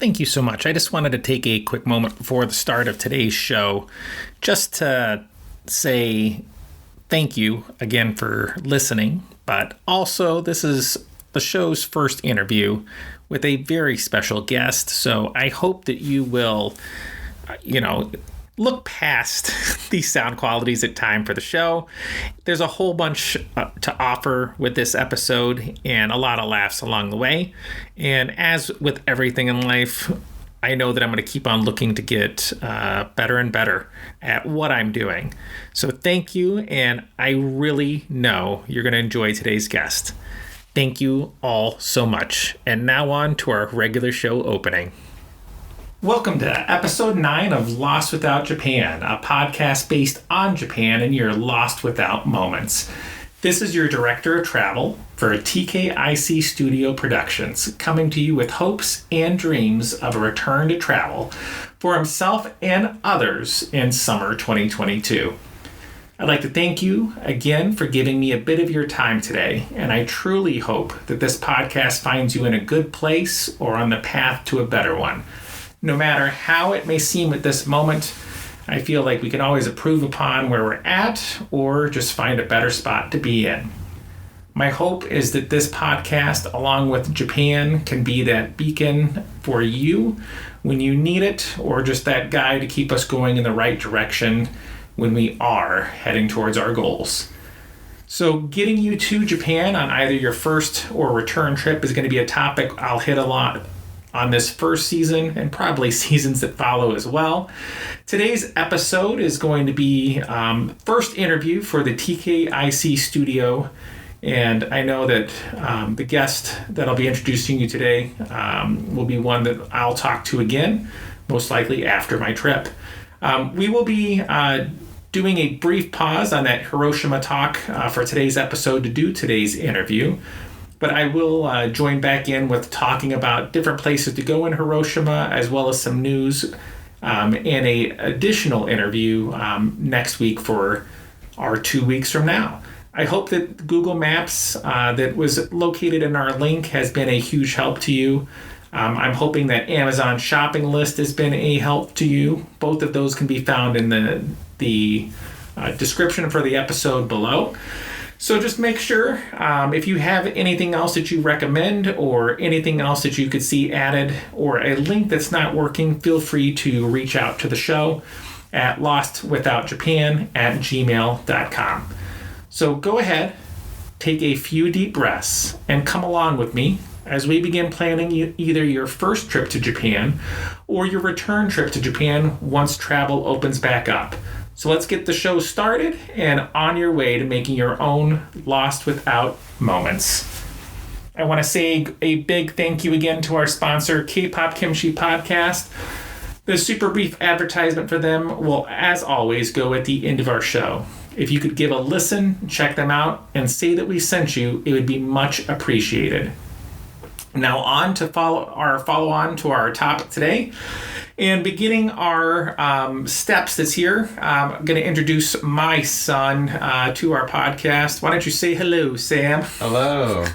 Thank you so much. I just wanted to take a quick moment before the start of today's show just to say thank you again for listening, but also this is the show's first interview with a very special guest, so I hope that you will, look past the sound qualities at time for the show. There's a whole bunch to offer with this episode and a lot of laughs along the way. And as with everything in life, I know that I'm going to keep on looking to get better and better at what I'm doing. So thank you, and I really know you're going to enjoy today's guest. Thank you all so much. And now on to our regular show opening. Welcome to episode 9 of Lost Without Japan, a podcast based on Japan and your Lost Without moments. This is your director of travel for TKIC Studio Productions, coming to you with hopes and dreams of a return to travel for himself and others in summer 2022. I'd like to thank you again for giving me a bit of your time today, and I truly hope that this podcast finds you in a good place or on the path to a better one. No matter how it may seem at this moment, I feel like we can always improve upon where we're at or just find a better spot to be in. My hope is that this podcast, along with Japan, can be that beacon for you when you need it, or just that guide to keep us going in the right direction when we are heading towards our goals. So getting you to Japan on either your first or return trip is going to be a topic I'll hit a lot on this first season and probably seasons that follow as well. Today's episode is going to be first interview for the TKIC studio, and I know that the guest that I'll be introducing you today will be one that I'll talk to again, most likely after my trip. We will be doing a brief pause on that Hiroshima talk for today's episode to do today's interview. But I will join back in with talking about different places to go in Hiroshima, as well as some news and a additional interview next week for our 2 weeks from now. I hope that Google Maps that was located in our link has been a huge help to you. I'm hoping that Amazon shopping list has been a help to you. Both of those can be found in the description for the episode below. So just make sure, if you have anything else that you recommend or anything else that you could see added or a link that's not working, feel free to reach out to the show at lostwithoutjapan@gmail.com. So go ahead, take a few deep breaths, and come along with me as we begin planning either your first trip to Japan or your return trip to Japan once travel opens back up. So let's get the show started and on your way to making your own Lost Without moments. I want to say a big thank you again to our sponsor, K-Pop Kimchi Podcast. The super brief advertisement for them will, as always, go at the end of our show. If you could give a listen, check them out, and say that we sent you, it would be much appreciated. Now on to follow on to our topic today. And beginning our steps this year, I'm going to introduce my son to our podcast. Why don't you say hello, Sam? Hello.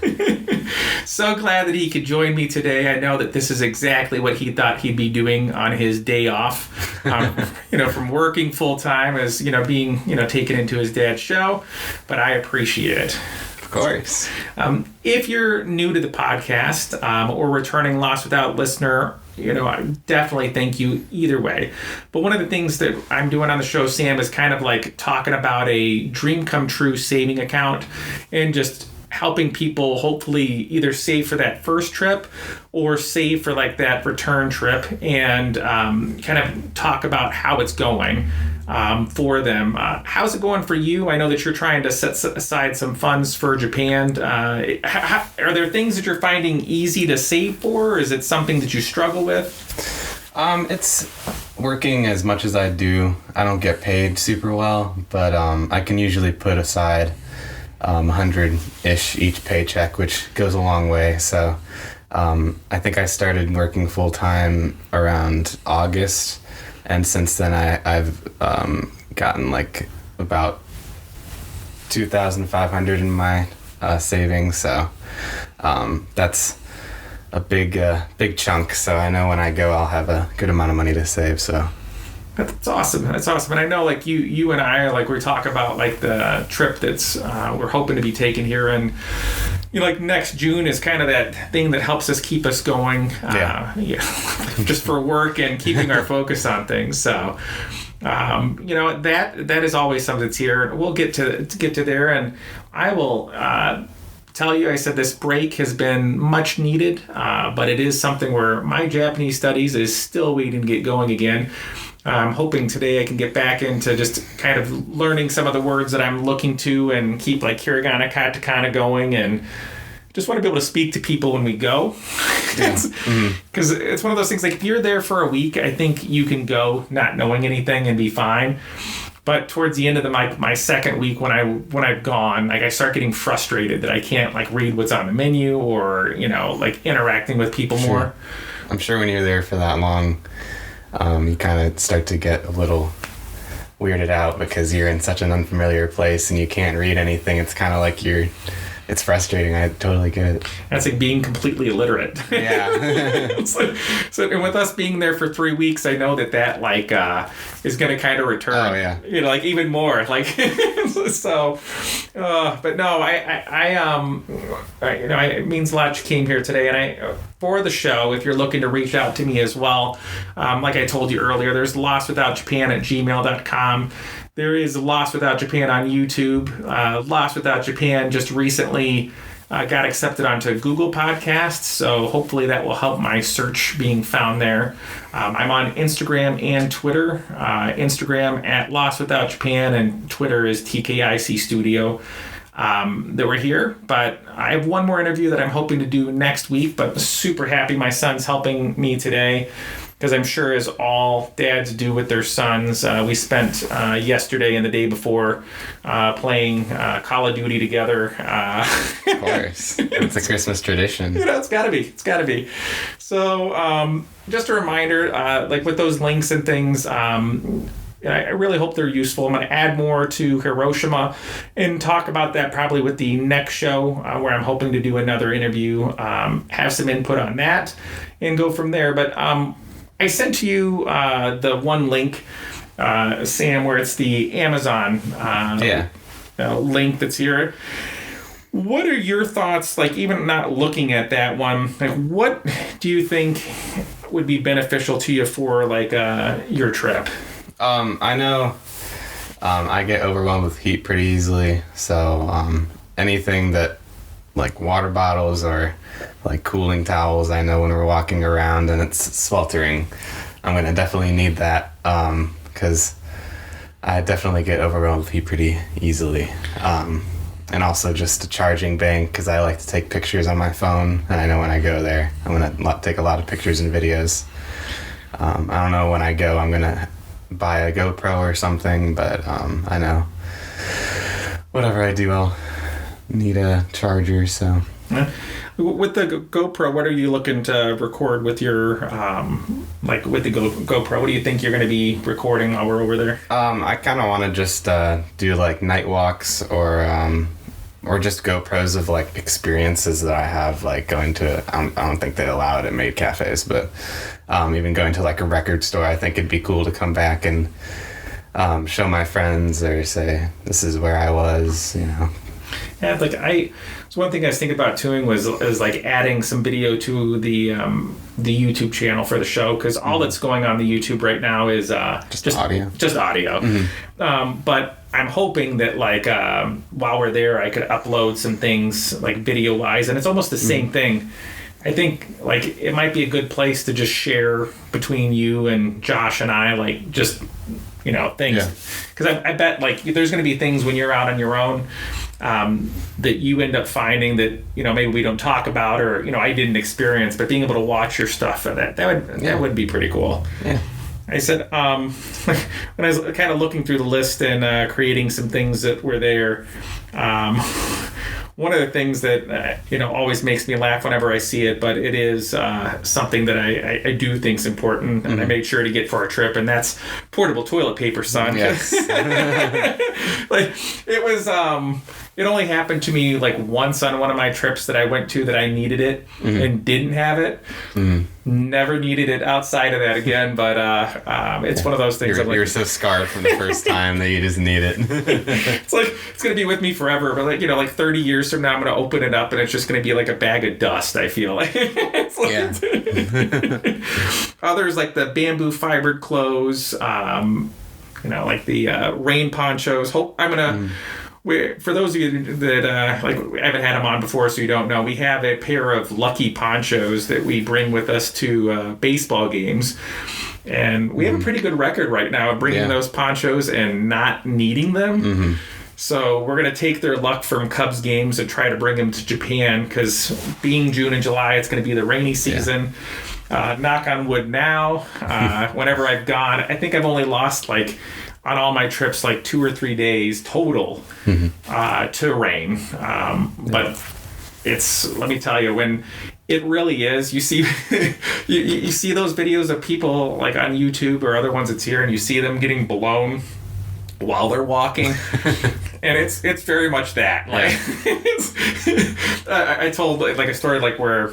So glad that he could join me today. I know that this is exactly what he thought he'd be doing on his day off, from working full time as, being, taken into his dad's show. But I appreciate it. Of course. If you're new to the podcast or returning Lost Without listener, I definitely thank you either way. But one of the things that I'm doing on the show, Sam, is kind of like talking about a dream come true saving account and just helping people hopefully either save for that first trip or save for like that return trip and kind of talk about how it's going for them. How's it going for you? I know that you're trying to set aside some funds for Japan. Are there things that you're finding easy to save for, or is it something that you struggle with? It's working as much as I do. I don't get paid super well, but I can usually put aside 100-ish each paycheck, which goes a long way. So I think I started working full-time around August, and since then I've gotten like about $2,500 in my savings. So that's a big chunk. So I know when I go, I'll have a good amount of money to save. So. That's awesome. That's awesome. And I know, like, you and I, like, we talk about, like, the trip that's we're hoping to be taken here. And, you know, like, next June is kind of that thing that helps us keep us going. Just for work and keeping our focus on things. So, you know, that is always something that's here. We'll get to there. And I will tell you, I said this break has been much needed. But it is something where my Japanese studies is still waiting to get going again. I'm hoping today I can get back into just kind of learning some of the words that I'm looking to and keep like hiragana, katakana going, and just want to be able to speak to people when we go. Because it's one of those things, like if you're there for a week, I think you can go not knowing anything and be fine. But towards the end of my second week, when I've gone, like I start getting frustrated that I can't like read what's on the menu or, you know, like interacting with people more. I'm sure when you're there for that long, you kind of start to get a little weirded out because you're in such an unfamiliar place and you can't read anything. It's kind of like it's frustrating. I totally get it. That's like being completely illiterate. Yeah. It's like, so, and with us being there for 3 weeks, I know that like is going to kind of return. Oh yeah. You know, like even more. Like so. But no, you know, it means a lot you came here today, and for the show, if you're looking to reach out to me as well, like I told you earlier, there's lostwithoutjapan@gmail.com. There is Lost Without Japan on YouTube. Lost Without Japan just recently got accepted onto Google Podcasts, so hopefully that will help my search being found there. I'm on Instagram and Twitter. Instagram at Lost Without Japan, and Twitter is TKIC Studio. That we're here, but I have one more interview that I'm hoping to do next week, but super happy my son's helping me today, because I'm sure as all dads do with their sons, we spent yesterday and the day before playing Call of Duty together. Of course. It's a Christmas tradition. You know, it's gotta be. So just a reminder, like with those links and things, I really hope they're useful. I'm going to add more to Hiroshima and talk about that probably with the next show, where I'm hoping to do another interview, have some input on that, and go from there. But I sent to you the one link, Sam, where it's the Amazon link that's here. What are your thoughts, like even not looking at that one, like what do you think would be beneficial to you for like your trip? I know I get overwhelmed with heat pretty easily, so anything that like water bottles or like cooling towels, I know when we're walking around and it's sweltering, I'm going to definitely need that because I definitely get overwhelmed with heat pretty easily. And also just a charging bank, because I like to take pictures on my phone, and I know when I go there, I'm going to take a lot of pictures and videos. I don't know when I go, I'm going to buy a GoPro or something, but I know whatever I do, I'll need a charger. So with the GoPro, what are you looking to record with your like with the GoPro? What do you think you're going to be recording while we're over there? I kind of want to just do like night walks or just GoPros of like experiences that I have, like going to I don't think they allow it at maid cafes, but even going to like a record store, I think it'd be cool to come back and show my friends or say this is where I was, you know. Yeah, like so one thing I was thinking about doing was like adding some video to the YouTube channel for the show, because all that's going on the YouTube right now is just audio. Mm-hmm. But I'm hoping that like while we're there, I could upload some things like video wise, and it's almost the same thing. I think like it might be a good place to just share between you and Josh and I, like just, you know, things. Because I bet like there's going to be things when you're out on your own that you end up finding that, you know, maybe we don't talk about, or, you know, I didn't experience, but being able to watch your stuff, that would be pretty cool. Yeah. I said, when I was kind of looking through the list and creating some things that were there, one of the things that, you know, always makes me laugh whenever I see it, but it is something that I do think is important, and I made sure to get for our trip, and that's portable toilet paper, son. Yes. Like, it was, it only happened to me like once on one of my trips that I went to that I needed it and didn't have it. Never needed it outside of that again, but it's one of those things. You're so scarred from the first time that you just need it. It's like it's gonna be with me forever, but like, you know, like 30 years from now, I'm gonna open it up and it's just gonna be like a bag of dust. I feel like. It's like others like the bamboo fibered clothes, you know, like the rain ponchos. I'm gonna. For those of you that like I haven't had them on before, so you don't know, we have a pair of Lucky ponchos that we bring with us to baseball games, and we have a pretty good record right now of bringing those ponchos and not needing them. So we're going to take their luck from Cubs games and try to bring them to Japan, because being June and July, it's going to be the rainy season. Knock on wood now. Whenever I've gone, I think I've only lost like on all my trips like 2 or 3 days total to rain. But it's, let me tell you, when it really is, you see you see those videos of people like on YouTube or other ones that's here, and you see them getting blown while they're walking. And it's very much that. Like I told like a story like where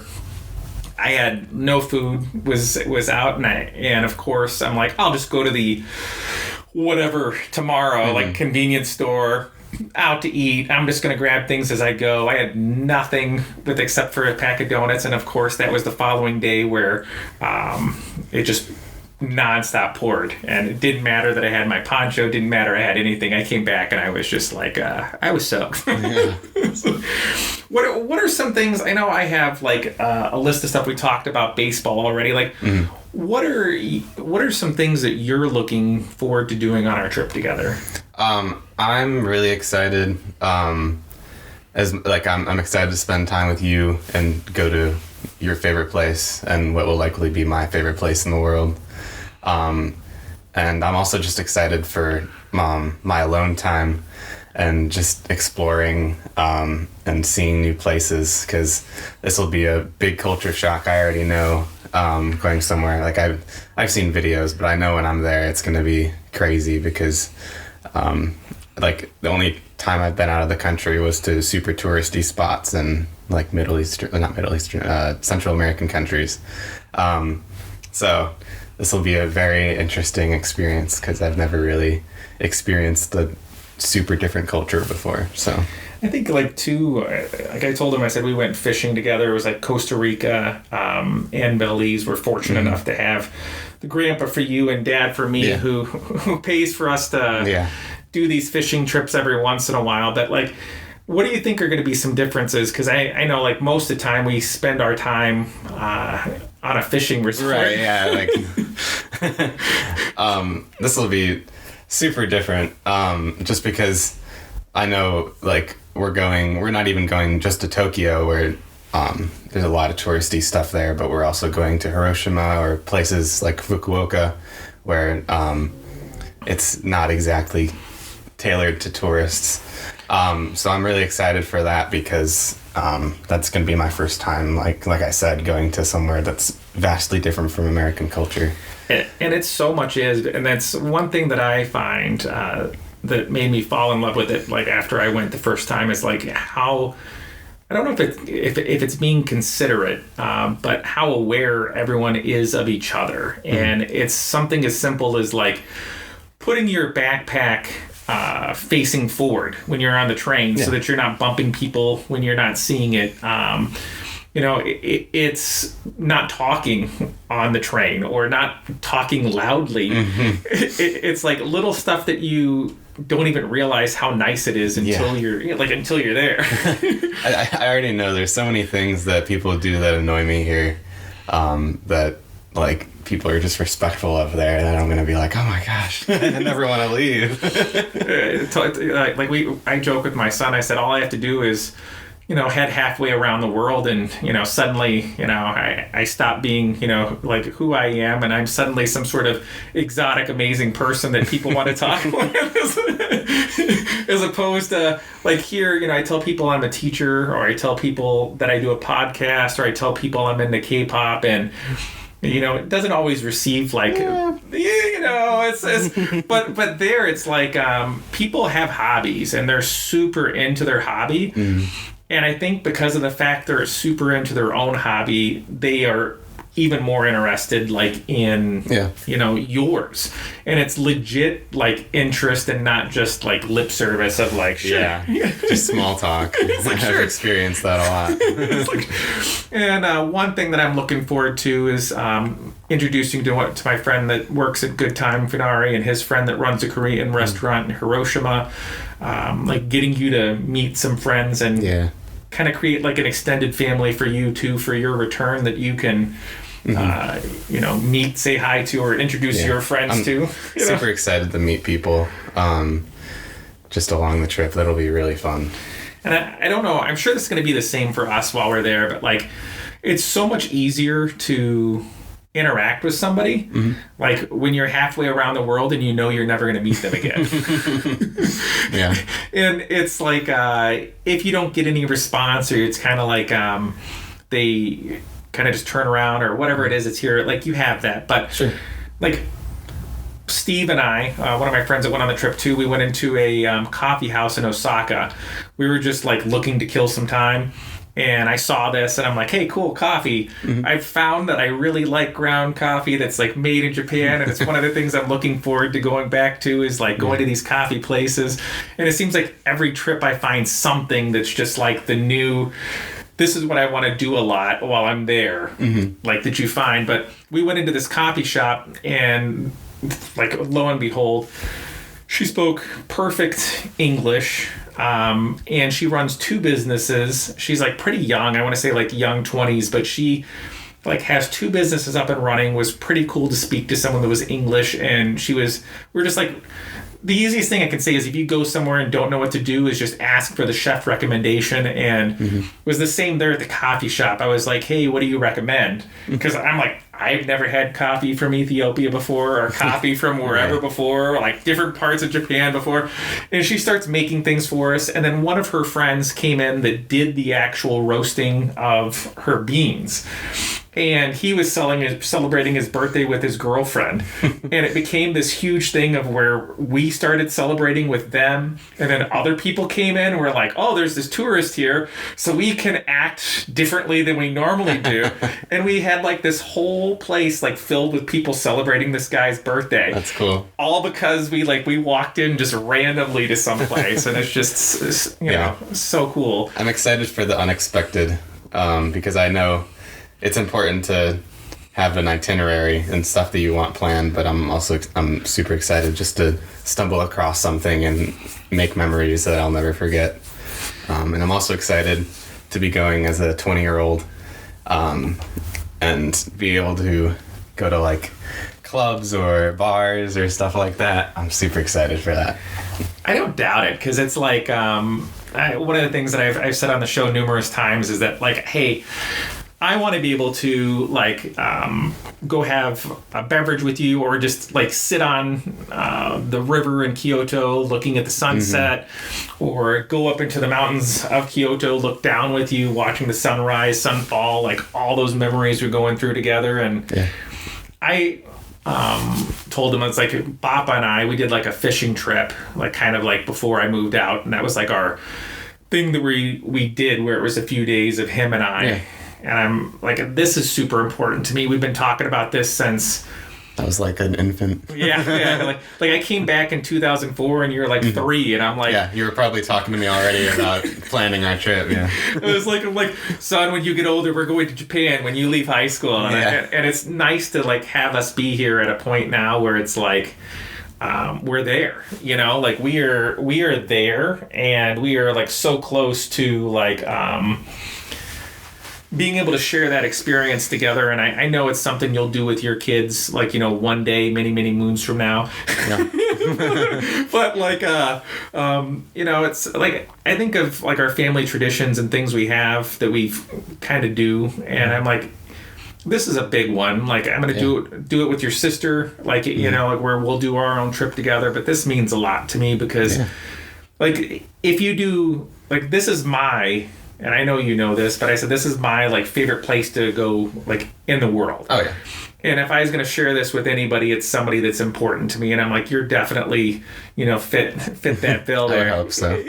I had no food, was out, and of course I'm like, I'll just go to the whatever tomorrow, like convenience store, out to eat. I'm just going to grab things as I go. I had nothing except for a pack of donuts, and of course that was the following day where it just nonstop poured, and it didn't matter that I had my poncho, didn't matter I had anything. I came back and I was just like I was soaked. So, what are some things? I know I have like a list of stuff. We talked about baseball already. Like what are some things that you're looking forward to doing on our trip together? I'm really excited. I'm excited to spend time with you and go to your favorite place and what will likely be my favorite place in the world. And I'm also just excited for my alone time and just exploring and seeing new places, because this will be a big culture shock. I already know going somewhere. Like I've seen videos, but I know when I'm there it's going to be crazy, because like the only time I've been out of the country was to super touristy spots in like Central American countries. So this will be a very interesting experience, because I've never really experienced the super different culture before. So I think like like I told him, I said we went fishing together. It was like Costa Rica and Belize. We're fortunate enough to have the grandpa for you and dad for me, who pays for us to do these fishing trips every once in a while. But like, what do you think are going to be some differences? Because I know like most of the time we spend our time on a fishing resort. Right, yeah. Like this will be super different, just because I know like we're not even going just to Tokyo, where there's a lot of touristy stuff there, but we're also going to Hiroshima or places like Fukuoka, where it's not exactly tailored to tourists. So I'm really excited for that, because that's going to be my first time, like I said, going to somewhere that's vastly different from American culture. And it's so much is, and that's one thing that I find that made me fall in love with it. Like after I went the first time, is like how, I don't know if it's being considerate, but how aware everyone is of each other. And it's something as simple as like putting your backpack facing forward when you're on the train, so that you're not bumping people when you're not seeing it. You know, it's not talking on the train or not talking loudly. It's like little stuff that you don't even realize how nice it is until you're there. I already know there's so many things that people do that annoy me here, that like people are just respectful of there, and I'm gonna be like, oh my gosh, I never want to leave. I joke with my son. I said all I have to do is, head halfway around the world, and suddenly I stop being like who I am, and I'm suddenly some sort of exotic, amazing person that people want to talk with, as opposed to like here, I tell people I'm a teacher, or I tell people that I do a podcast, or I tell people I'm into K-pop, and You know, it doesn't always receive like, you know, it's but there it's like people have hobbies and they're super into their hobby. And I think because of the fact they're super into their own hobby, they are even more interested like in you know, yours, and it's legit like interest and not just like lip service of like just small talk. Like, I've experienced that a lot. And one thing that I'm looking forward to is introducing to my friend that works at Good Time Funari and his friend that runs a Korean restaurant in Hiroshima, like getting you to meet some friends and kind of create like an extended family for you too, for your return, that you can you know, meet, say hi to, or introduce your friends to. Super excited to meet people just along the trip. That'll be really fun. And I don't know, I'm sure this is going to be the same for us while we're there, but like it's so much easier to interact with somebody like when you're halfway around the world and you know you're never going to meet them again. And it's like if you don't get any response, or it's kind of like they kind of just turn around or whatever it is, it's here, like you have that. But like Steve and I, one of my friends that went on the trip too, we went into a coffee house in Osaka. We were just like looking to kill some time, and I saw this and I'm like, hey, cool, coffee. I found that I really like ground coffee that's like made in Japan, and it's one of the things I'm looking forward to going back to, is like going to these coffee places. And it seems like every trip I find something that's just like the new, this is what I want to do a lot while I'm there, like that you find. But we went into this coffee shop, and like lo and behold, she spoke perfect English, and she runs 2 businesses. She's like pretty young. I want to say like young 20s, but she like has 2 businesses up and running. Was pretty cool to speak to someone that was English, and we're just like, the easiest thing I can say is if you go somewhere and don't know what to do, is just ask for the chef recommendation. And it was the same there at the coffee shop. I was like, hey, what do you recommend? Because I'm like, I've never had coffee from Ethiopia before, or coffee from wherever before, or like different parts of Japan before. And she starts making things for us. And then one of her friends came in that did the actual roasting of her beans. And he was celebrating his birthday with his girlfriend. And it became this huge thing of where we started celebrating with them. And then other people came in and were like, oh, there's this tourist here, so we can act differently than we normally do. And we had like this whole place like filled with people celebrating this guy's birthday. That's cool. All because we walked in just randomly to some place. And it's just, you know, so cool. I'm excited for the unexpected, because I know it's important to have an itinerary and stuff that you want planned, but I'm super excited just to stumble across something and make memories that I'll never forget. And I'm also excited to be going as a 20-year-old, and be able to go to like clubs or bars or stuff like that. I'm super excited for that. I don't doubt it, because it's like one of the things that I've said on the show numerous times is that like, hey, I want to be able to like go have a beverage with you, or just like sit on the river in Kyoto looking at the sunset, or go up into the mountains of Kyoto, look down with you, watching the sunrise, sunfall, like all those memories we're going through together. And I told him, it's like Bappa and I, we did like a fishing trip, like kind of like before I moved out, and that was like our thing that we did, where it was a few days of him and I. And I'm like, this is super important to me. We've been talking about this since I was like an infant. Like I came back in 2004 and you're like 3, and I'm like, you were probably talking to me already about planning our trip. It was like, I'm like, son, when you get older, we're going to Japan when you leave high school. And it's nice to like have us be here at a point now where it's like, we're there, you know, like we are there, and we are like so close to like being able to share that experience together. And I know it's something you'll do with your kids, like, you know, one day, many, many moons from now. But like, you know, it's like, I think of like our family traditions and things we have that we kind of do. And I'm like, this is a big one. Like, I'm going to do it with your sister, like, you know, like where we'll do our own trip together. But this means a lot to me because like, if you do, like, this is my, and I know you know this, but I said this is my like favorite place to go like in the world. Oh yeah. And if I was going to share this with anybody, it's somebody that's important to me. And I'm like, you're definitely, fit that bill there. I hope so.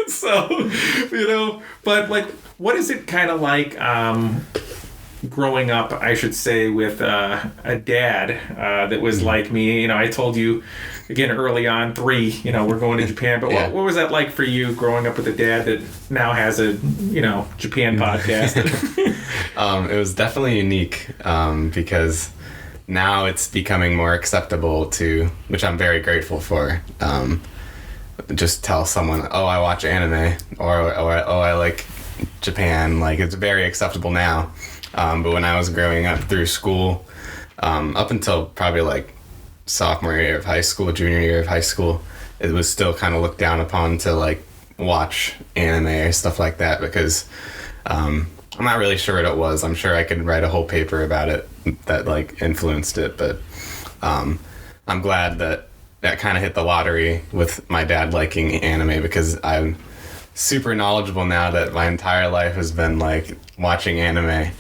So, but like, what is it kind of like growing up, I should say, with a dad that was like me? I told you, again, early on, 3, we're going to Japan. But Yeah. what was that like for you growing up with a dad that now has a, Japan podcast? It was definitely unique because now it's becoming more acceptable to, which I'm very grateful for, just tell someone, oh, I watch anime, or oh, I like Japan. Like, it's very acceptable now. But when I was growing up through school, up until probably like sophomore year of high school, junior year of high school, it was still kind of looked down upon to like watch anime or stuff like that because I'm not really sure what it was. I'm sure I could write a whole paper about it that like influenced it, but I'm glad that kind of hit the lottery with my dad liking anime because I'm super knowledgeable now that my entire life has been like watching anime.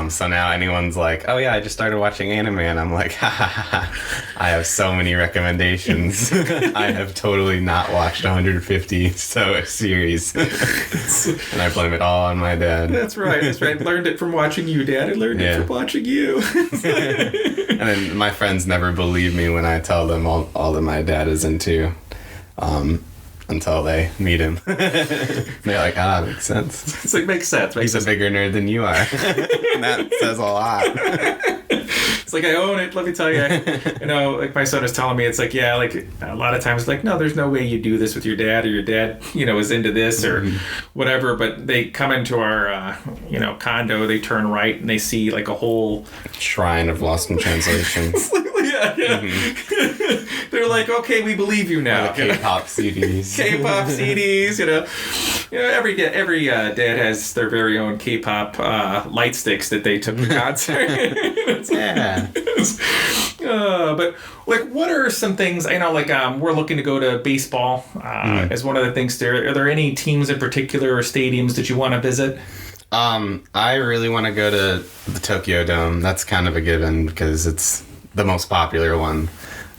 So now anyone's like, oh yeah, I just started watching anime, and I'm like, ha ha ha, I have so many recommendations. I have totally not watched 150 series. And I blame it all on my dad. That's right. Learned it from watching you, Dad. I learned it from watching you. And then my friends never believe me when I tell them all that my dad is into. Until they meet him. They're like, makes sense. It's like, makes sense. He's a bigger nerd than you are. And that says a lot. It's like, I own it, let me tell you. Like my son is telling me, it's like, yeah, like a lot of times, like, no, there's no way you do this with your dad, or your dad, is into this or whatever. But they come into our, condo, they turn right and they see like a whole shrine of Lost in Translation. Yeah. Mm-hmm. They're like, okay, we believe you now. K-pop CDs. K-pop CDs, every dad has their very own K-pop light sticks that they took to concert. Yeah. But like, what are some things? I know, like, we're looking to go to baseball as one of the things there. Are there any teams in particular or stadiums that you want to visit? I really want to go to the Tokyo Dome. That's kind of a given because it's the most popular one.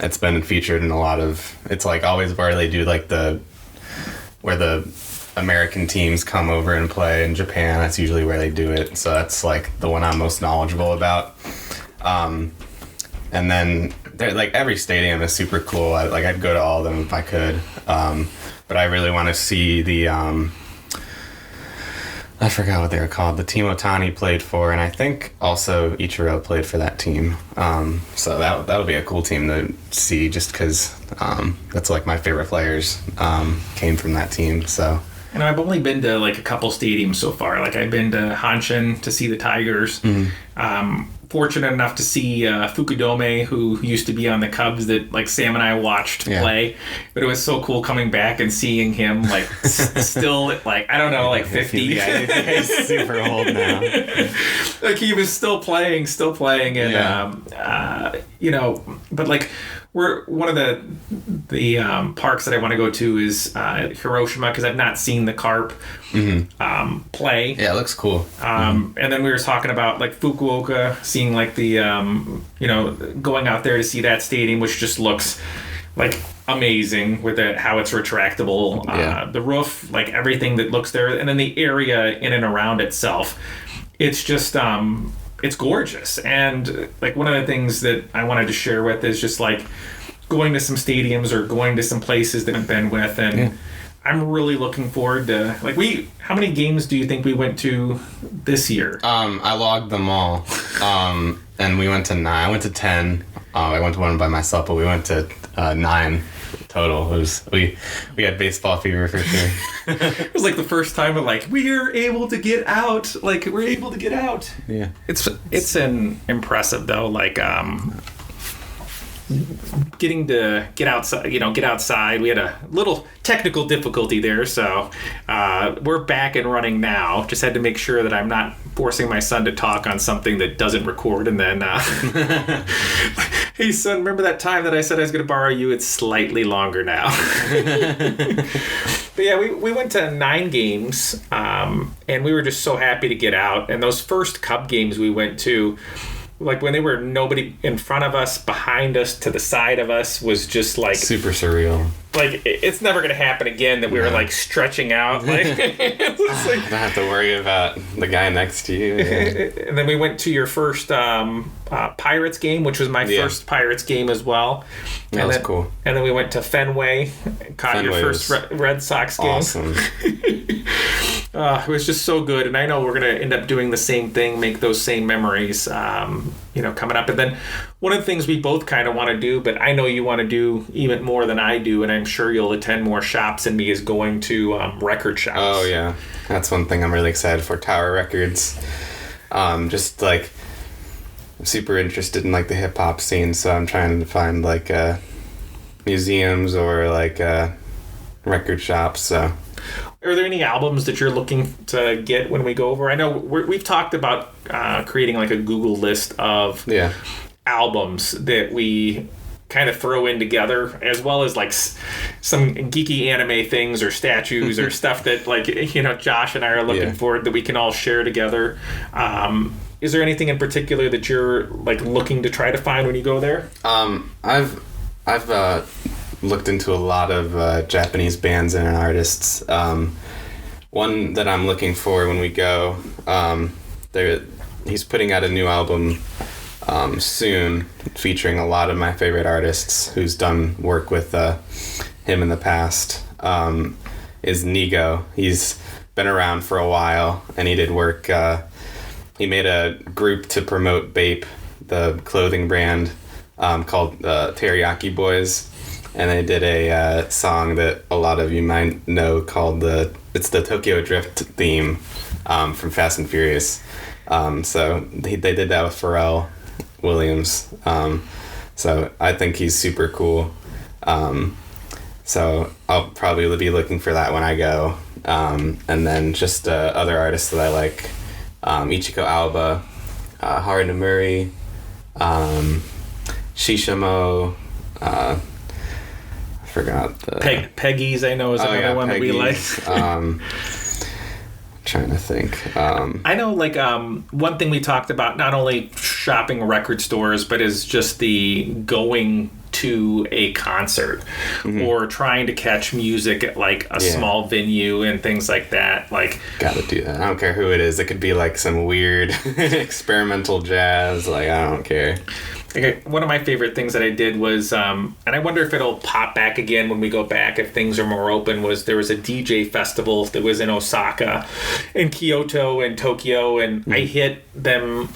It's been featured in a lot of, it's like always where they do like where the American teams come over and play in Japan. That's usually where they do it. So that's like the one I'm most knowledgeable about. And then like every stadium is super cool. I'd go to all of them if I could. But I really want to see the, I forgot what they were called. The team Otani played for, and I think also Ichiro played for that team. So that would be a cool team to see, just because that's like my favorite players came from that team. So. And I've only been to like a couple stadiums so far. Like I've been to Hanshin to see the Tigers. Mm-hmm. Fortunate enough to see Fukudome, who used to be on the Cubs that like Sam and I watched play. But it was so cool coming back and seeing him like still like, I don't know, like 50. Yeah, he's super old now. Like he was still playing and but like we're one of the parks that I want to go to is Hiroshima, because I've not seen the carp play. Yeah, it looks cool. And then we were talking about like Fukuoka, seeing like the going out there to see that stadium, which just looks like amazing with how it's retractable, the roof, like everything that looks there, and then the area in and around itself. It's just it's gorgeous. And like one of the things that I wanted to share with is just like going to some stadiums or going to some places that I've been with, and I'm really looking forward to like how many games do you think we went to this year? I logged them all. And we went to 9. I went to 10. I went to one by myself, but we went to 9 total. It was we had baseball fever for sure. It was like the first time of like we're able to get out. Like we're able to get out. Yeah. It's an impressive though, like getting to get outside. We had a little technical difficulty there, so we're back and running now. Just had to make sure that I'm not forcing my son to talk on something that doesn't record, and then hey son, remember that time that I said I was going to borrow you? It's slightly longer now. But yeah, we went to 9 games, and we were just so happy to get out. And those first Cub games we went to, like when they were nobody in front of us, behind us, to the side of us, was just like super surreal. Like it's never gonna happen again that we were like stretching out. Like, it's like I don't have to worry about the guy next to you. Yeah. And then we went to your first Pirates game, which was my first Pirates game as well. That was cool. And then we went to Fenway, caught your first Red Sox game. Awesome. It was just so good, and I know we're gonna end up doing the same thing, make those same memories, coming up. And then one of the things we both kind of want to do, but I know you want to do even more than I do, and I'm sure you'll attend more shops than me, is going to record shops. Oh yeah, that's one thing I'm really excited for. Tower Records, just like I'm super interested in like the hip hop scene, so I'm trying to find like museums or like record shops. So. Are there any albums that you're looking to get when we go over? I know we've talked about creating like a Google list of albums that we kind of throw in together, as well as like some geeky anime things or statues or stuff that like, Josh and I are looking for that we can all share together. Is there anything in particular that you're like looking to try to find when you go there? I've looked into a lot of Japanese bands and artists. One that I'm looking for when we go, he's putting out a new album soon, featuring a lot of my favorite artists who's done work with him in the past, is Nigo. He's been around for a while, and he did work, he made a group to promote Bape, the clothing brand, called Teriyaki Boys. And they did a song that a lot of you might know called it's the Tokyo Drift theme from Fast and Furious. So they did that with Pharrell Williams. So I think he's super cool. So I'll probably be looking for that when I go. And then just other artists that I like. Ichiko Alba, Haru Nomuri, Shishamo, forgot the Peggy's, I know, is another one that we like. Trying to think. I know, like, one thing we talked about, not only shopping record stores, but is just the going to a concert or trying to catch music at like a small venue and things like that. Like, gotta do that. I don't care who it is. It could be like some weird experimental jazz. Like, I don't care. Okay, one of my favorite things that I did was, and I wonder if it'll pop back again when we go back if things are more open, was there was a DJ festival that was in Osaka, in Kyoto, and Tokyo, and I hit them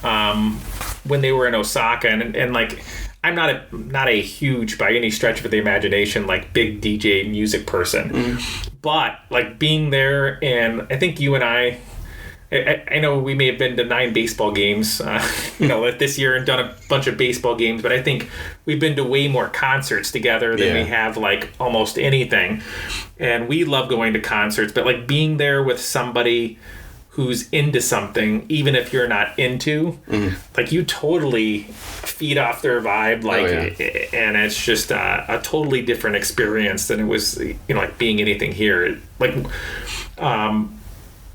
when they were in Osaka, and like, I'm not a huge, by any stretch of the imagination, like big DJ music person, but like being there, and I think you and I know we may have been to 9 baseball games, this year, and done a bunch of baseball games, but I think we've been to way more concerts together than we have like almost anything. And we love going to concerts, but like being there with somebody who's into something, even if you're not into, like you totally feed off their vibe, like, and it's just a totally different experience than it was, like being anything here. Like,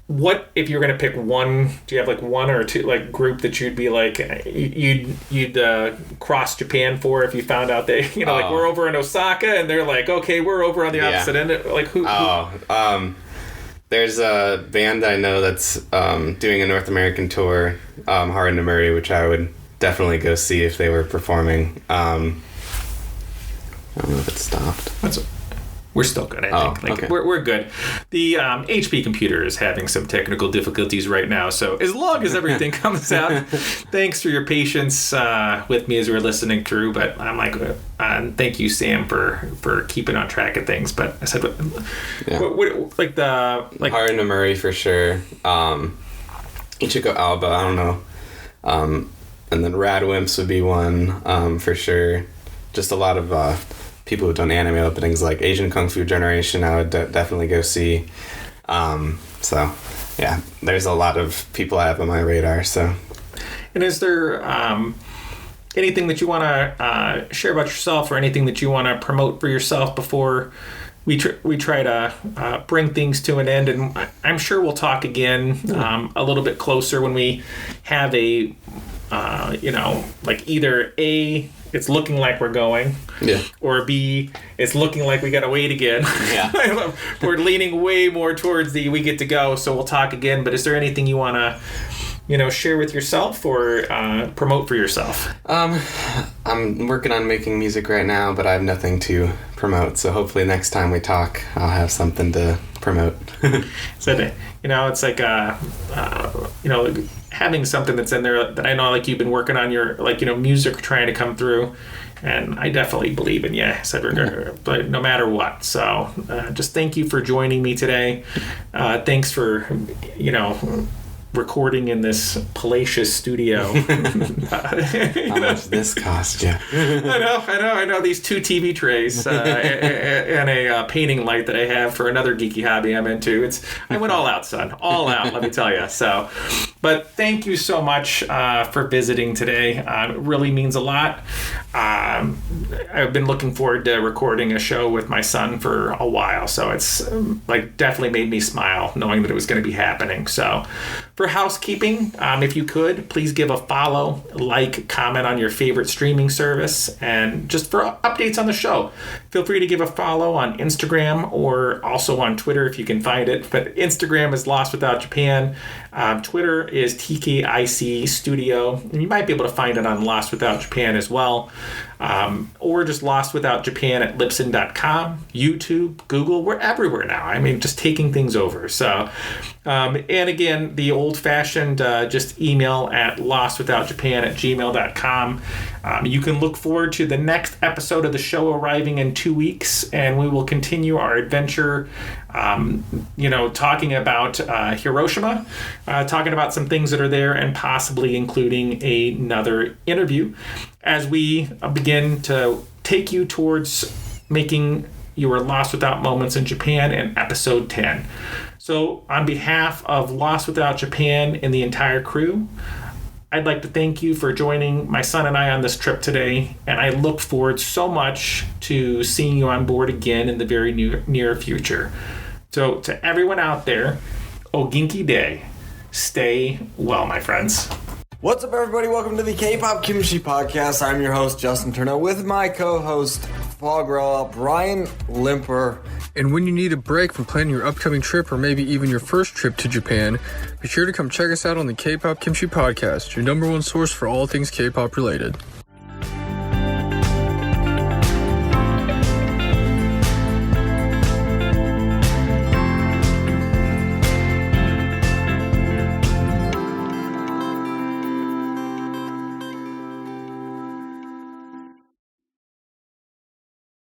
what if you're gonna pick one? Do you have like one or two like group that you'd be like you'd cross Japan for if you found out that like we're over in Osaka and they're like, okay, we're over on the opposite end? Like who? There's a band I know that's doing a North American tour, Haru Nomuri, which I would definitely go see if they were performing. I don't know if it stopped. We're still good, I think. Like, okay. We're good. The HP computer is having some technical difficulties right now, so as long as everything comes out, thanks for your patience with me as we're listening through. But I'm like, thank you, Sam, for keeping on track of things. But I said, Haru Nomuri for sure. Ichiko Alba, I don't know. And then Radwimps would be one for sure. Just a lot of people who've done anime openings, like Asian Kung Fu Generation, I would definitely go see. So, yeah, there's a lot of people I have on my radar. So, and is there anything that you want to share about yourself, or anything that you want to promote for yourself before we try to bring things to an end, and I'm sure we'll talk again a little bit closer when we have a like either A, it's looking like we're going, or B, it's looking like we got to wait again. Yeah. We're leaning way more towards the we get to go, so we'll talk again. But is there anything you want to, share with yourself or promote for yourself? I'm working on making music right now, but I have nothing to promote. So hopefully next time we talk, I'll have something to promote. So, it's like, having something that's in there that I know, like, you've been working on your, music trying to come through. And I definitely believe in you, Cedric, but no matter what. So just thank you for joining me today. Thanks for, recording in this palatial studio. How much this cost you? I know. These 2 TV trays and a painting light that I have for another geeky hobby I'm into. I went all out, son. All out, let me tell you. So, but thank you so much for visiting today. It really means a lot. I've been looking forward to recording a show with my son for a while, so it's definitely made me smile knowing that it was going to be happening. So for housekeeping, if you could, please give a follow, comment on your favorite streaming service, and just for updates on the show, feel free to give a follow on Instagram or also on Twitter if you can find it. But Instagram is Lost Without Japan. Twitter is TKIC Studio, and you might be able to find it on Lost Without Japan as well, or just Lost Without Japan at Libsyn.com, YouTube, Google. We're everywhere now. I mean, just taking things over. So, and again, the old-fashioned just email at lostwithoutjapan@gmail.com. You can look forward to the next episode of the show arriving in 2 weeks, and we will continue our adventure, talking about Hiroshima, talking about some things that are there, and possibly including another interview as we begin to take you towards making your Lost Without Moments in Japan in episode 10. So on behalf of Lost Without Japan and the entire crew, I'd like to thank you for joining my son and I on this trip today, and I look forward so much to seeing you on board again in the very near future. So to everyone out there, Oginki Day. Stay well, my friends. What's up, everybody? Welcome to the K-Pop Kimchi Podcast. I'm your host, Justin Turneau, with my co-host, Fogrel, Brian Limper. And when you need a break from planning your upcoming trip or maybe even your first trip to Japan, be sure to come check us out on the K-Pop Kimchi Podcast, your #1 source for all things K-pop related.